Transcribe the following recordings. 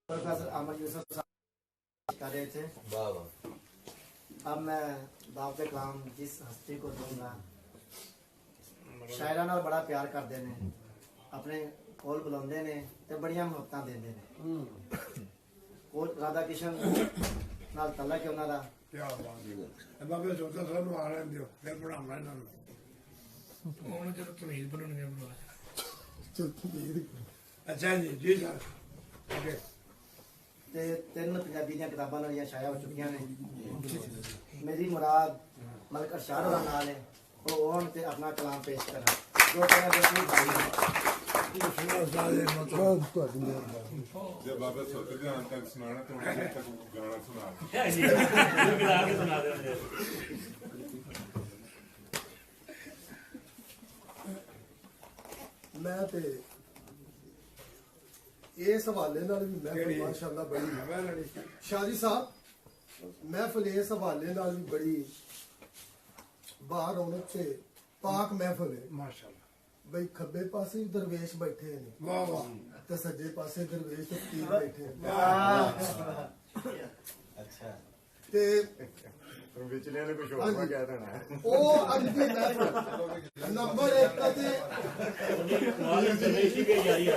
Professor अमर यूसुफ साहब कर रहे थे। अब मैं दावत कलाम जिस हस्ती को दूंगा, शायरां नाल बड़ा प्यार करते ने, अपने कोल बुलाते ने ते बड़ियां मुहब्बतां देंदे ने। कोल राधा किशन नाल तलक है उन्हां दा। क्या बात है बाबे सोचा सब आ रहे दियो फिर पढ़ाऊंगा इन्होंने उन्होंने चलो तमीज बनने अच्छा जी जी सर ओके ते तीन पंजाबी दी किताबां नाल शाया हो चुकियां ने। मेरी मुराद मलक अरशाद होना नाल है वो होन ते अपना कलाम पेश करन जो कहना बिल्कुल जब बाबा सोते थे अंत तक सुनाना तो उन्हें तक गाना सुना मैं ते इस हवाले नाल भी महफिल माशाअल्लाह बड़ी शादी साहब महफिल इस हवाले नाल भी बड़ी बाहर रौनक से पाक महफिल है माशाअल्लाह बई खब्बे पासे दरवेश बैठे ने वाह वाह ते सज्जे पासे दरवेश ते पीर बैठे ने। अच्छा ते विचले ने कुछ और क्या था ना ओ अज दी महफिल नंबर 1 ते दरवेशी के जारी है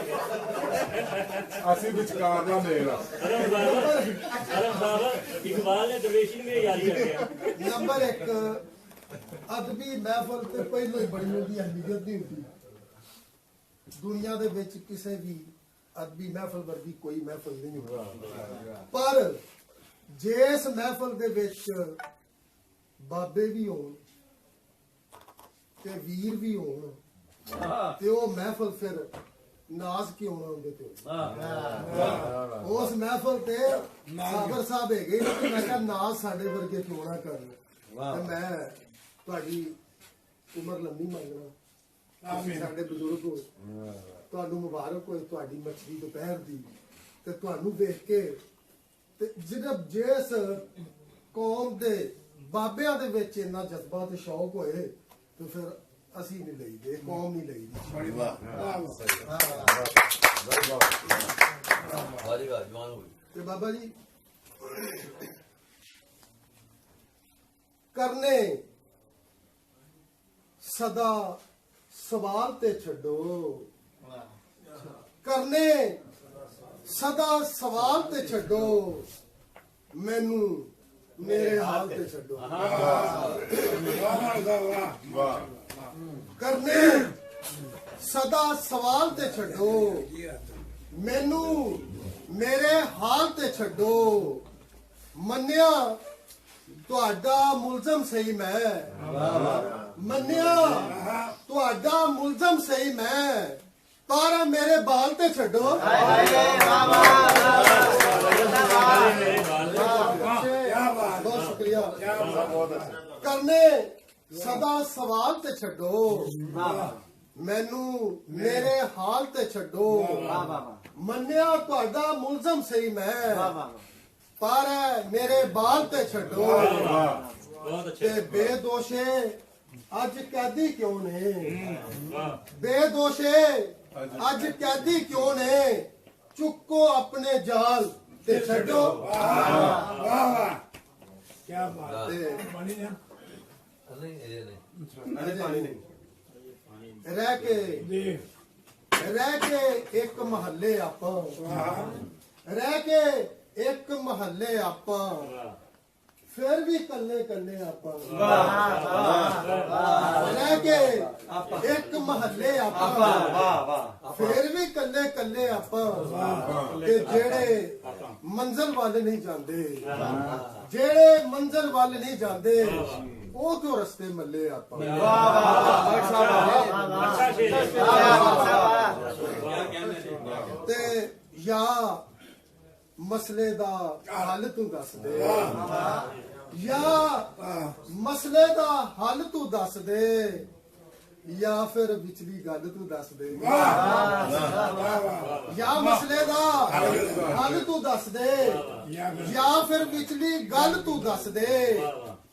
ਅਸੀਂ ਵਿਚਕਾਰ ਦਾ ਮੇਲ अरब साहब इकबाल ने दरवेशी में जारी रखा नंबर 1 अदबी महफिल ते पहले ही बड़ी होती अहमियत नहीं होती दुनिया दे विच किसी भी अदबी महफिल वर्गी कोई महफिल नहीं होती। पर जिस महफिल दे विच बाबे भी होण ते वीर भी होण ते ओ महफिल फिर नाज क्यों ना होंदे ते उस महफिल ते साबर साहब है गए कि मैं कहा नाज साडे वर्गे क्यों ना करन ते मैं ਤੁਹਾਡੀ ਉਮਰ ਲੰਮੀ ਮੰਗਣਾ ਤੁਸੀਂ ਸਾਡੇ ਬਜ਼ੁਰਗ ਹੋ ਤੁਹਾਨੂੰ ਮੁਬਾਰਕ ਹੋਏ ਤੁਹਾਡੀ ਮੱਛੀ ਦੁਪਹਿਰ ਦੀ ਤੇ ਤੁਹਾਨੂੰ ਦੇਖ ਕੇ ਤੇ ਜਿਹੜਾ ਜਿਸ ਕੌਮ ਦੇ ਬਾਬਿਆਂ ਦੇ ਵਿੱਚ ਇੰਨਾ ਜਜ਼ਬਾ ਤੇ ਸ਼ੌਕ ਹੋਏ ਤੇ ਫਿਰ ਅਸੀਂ ਨਹੀਂ ਲਈਦੇ ਕੌਮ ਨਹੀਂ ਲਈਦੀ। बड़ी वाह ਤੇ ਬਾਬਾ ਜੀ ਕਰਨੇ सदा सवाल ते छड्डो करने सदा सवाल ते छड्डो मैनू मेरे हाल ते छड्डो करने सदा सवाल ते छड्डो मैनू मेरे हाल ते छड्डो मन्निया तुहाडा मुलजम सही मैं मन्निया तुहाडा मुलजम सही मैं पर मेरे बाल ते छड्डो बहुत शुक्रिया करने सदा सवाल ते छड्डो मैनू मेरे हाल ते छड्डो मन्निया तुहाडा मुलजम सही मैं पर मेरे बाल ते छड्डो ते बेदोशे अज कैदी क्यों ने बेदोशे अज कैदी क्यों ने चुको अपने जाल ते छड्डो क्या बात ते पानी ने रह के एक महल्ले आपां रह के एक महल्ले आपां फिर भी कल्ले कल्ले आपां रह के एक महल्ले आपां फिर भी कल्ले कल्ले आपां ते जेड़े मंजिल वाल नहीं जांदे जेड़े मंजिल वाल नहीं जांदे ओ क्यों रस्ते मल्ले आपां ते या मसले दा हल तू दस दे या मसले दा हल तू दस दे या फिर विचली गल तू दस दे या मसले दा हल तू दस दे या फिर विचली गल तू दस दे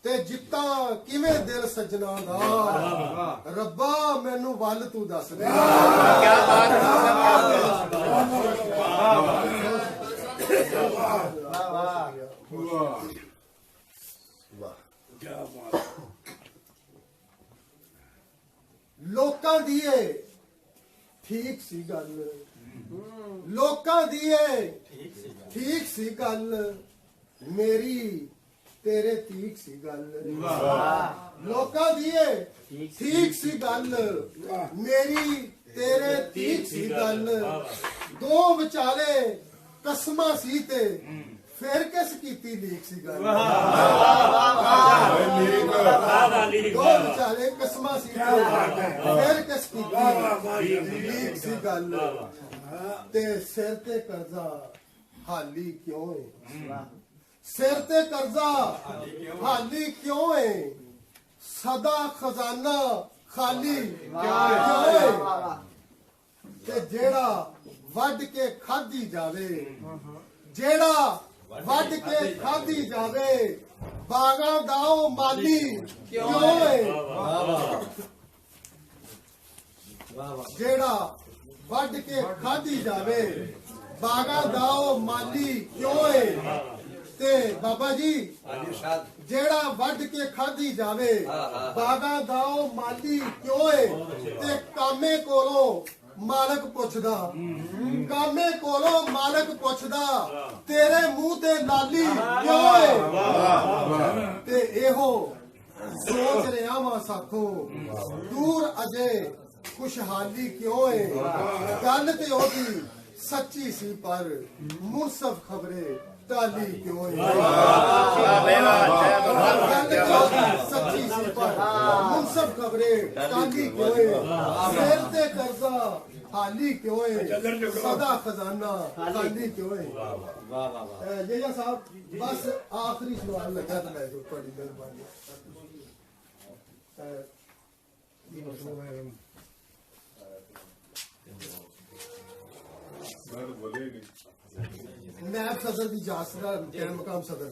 ते जित्ता किवें दिल सजना दा रब्बा मैनू वल तू दस दे। کیا بات ਲੋਕਾਂ ਦੀ ਏ ਠੀਕ ਸੀ ਗੱਲ ਲੋਕਾਂ ਦੀ ਏ ਠੀਕ ਸੀ ਗੱਲ ਮੇਰੀ ਤੇਰੇ ਠੀਕ ਸੀ ਗੱਲ ਲੋਕਾਂ ਦੀ ਏ ਠੀਕ ਸੀ ਗੱਲ ਮੇਰੀ ਤੇਰੇ ਠੀਕ ਸੀ ਗੱਲ ਦੋ ਵਿਚਾਲੇ ਕਸਮਾਂ ਸੀ ਤੇ ਫਿਰ ਕਿਸ ਕੀਤੀ ਲੀਕ ਸੀ ਗੱਲ ਦੋ ਵਿਚਾਲੇ ਕਸਮਾਂ ਸੀ ਤੇ ਫਿਰ ਕਿਸ ਕੀਤੀ ਲੀਕ ਸੀ ਗੱਲ ਤੇ ਸਿਰ ਤੇ ਕਰਜ਼ਾ ਹਾਲੀ ਕਿਉਂ ਏ ਸਿਰ ਤੇ ਕਰਜ਼ਾ ਹਾਲੀ ਕਿਉਂ ਏ ਸਦਾ ਖਜ਼ਾਨਾ ਖਾਲੀ ਕਿਉਂ ਏ ਤੇ ਜਿਹੜਾ ਵੱਢ ਕੇ ਖਾਧੀ ਜਾਵੇ ਜਿਹੜਾ ਵੱਢ ਕੇ ਖਾਧੀ ਜਾਵੇ ਬਾਗਾਂ ਦਾ ਉਹ ਮਾਲੀ ਕਿਉਂ ਏ ਜਿਹੜਾ ਵੱਢ ਕੇ ਖਾਧੀ ਜਾਵੇ ਬਾਗਾਂ ਦਾ ਉਹ ਮਾਲੀ ਕਿਉਂ ਏ ਤੇ ਬਾਬਾ ਜੀ ਜਿਹੜਾ ਵੱਢ ਕੇ ਖਾਧੀ ਜਾਵੇ ਬਾਗਾਂ ਦਾ ਉਹ ਮਾਲੀ ਕਿਉਂ ਏ ਤੇ ਕਾਮੇ ਕੋਲੋਂ ਮਾਲਕ ਪੁੱਛਦਾ ਕਾਮੇ ਕੋਲੋਂ ਮਾਲਕ ਪੁੱਛਦਾ ਤੇਰੇ ਮੂੰਹ ਤੇ ਲਾਲੀ ਕਿਉਂ ਏ ਤੇ ਇਹੋ ਸੋਚ ਰਿਹਾ ਵਾਂ ਸਾਥੋਂ ਦੂਰ ਅਜੇ ਖੁਸ਼ਹਾਲੀ ਕਿਉਂ ਏ ਗੱਲ ਤੇ ਉਹਦੀ ਸੱਚੀ ਸੀ ਪਰ ਮੁਨਸਫ ਖਬਰੇ ਟਾਲੀ ਕਿਉਂ ਏ ਗੱਲ ਤੇ ਉਹਦੀ ਸੱਚੀ ਸੀ ਪਰ ਮੁਨਸਫ ਖਬਰੇ ਟਾਲੀ ਕਿਉਂ ਏ ਸਿਰ ਤੇ ਕਰਜ਼ਾ ਹਾਲੀ ਕਿਉਂ ਏ ਸਦਾ ਖਜ਼ਾਨਾ ਖਾਲੀ ਕਿਉਂ ਏ ਜੇਜਾ ਸਾਹਿਬ ਬਸ ਆਖਰੀ ਸਵਾਲ ਲੱਗਾ ਤਾਂ ਮੈਂ ਤੁਹਾਡੀ ਮਿਹਰਬਾਨੀ ਮੈਂ ਤਾਂ ਬੋਲੇ ਨਹੀਂ نائب صدر کی اجازت کا مقام صدر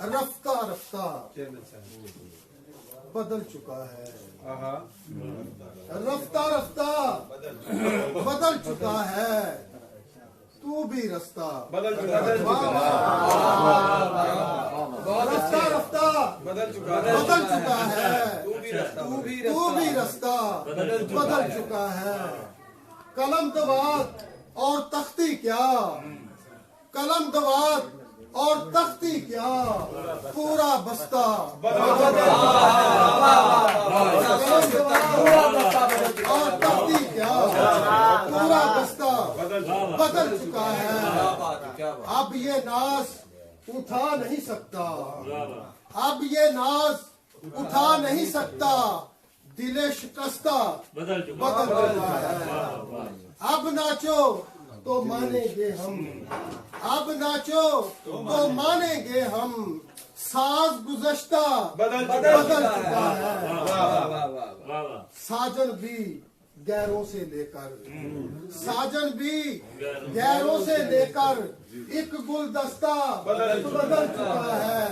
رفتہ رفتہ بدل چکا ہے رفتہ رفتہ بدل چکا ہے تو بھی رستہ رفتہ رفتہ بدل چکا ہے تو بھی رستہ بدل چکا ہے قلم دوات اور تختی کیا قلم دوات اور تختی کیا پورا بستہ اور تختی کیا پورا بستہ بدل چکا ہے اب یہ ناز اٹھا نہیں سکتا اب یہ ناز اٹھا نہیں سکتا دل شکستہ بدل چکا ہے اب ناچو تو مانیں گے ہم اب ناچو تو مانیں گے ہم ساز گزشتہ بدل چکا ہے ساجن بھی غیروں سے لے کر ساجن بھی غیروں سے لے کر ایک گلدستہ بدل چکا ہے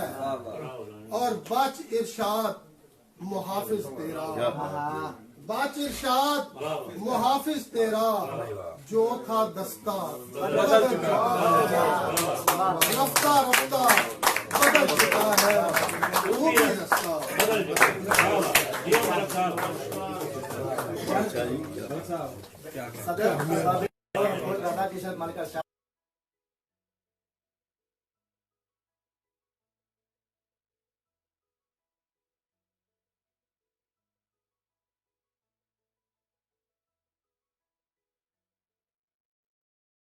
اور بچ ارشاد محافظ تیرا باچ ارشاد محافظ تیرا جو تھا دستہ بدل چکا ہے رفتہ رفتہ بدل چکا ہے وہ بھی رستہ صدر کشن ملکہ شاہ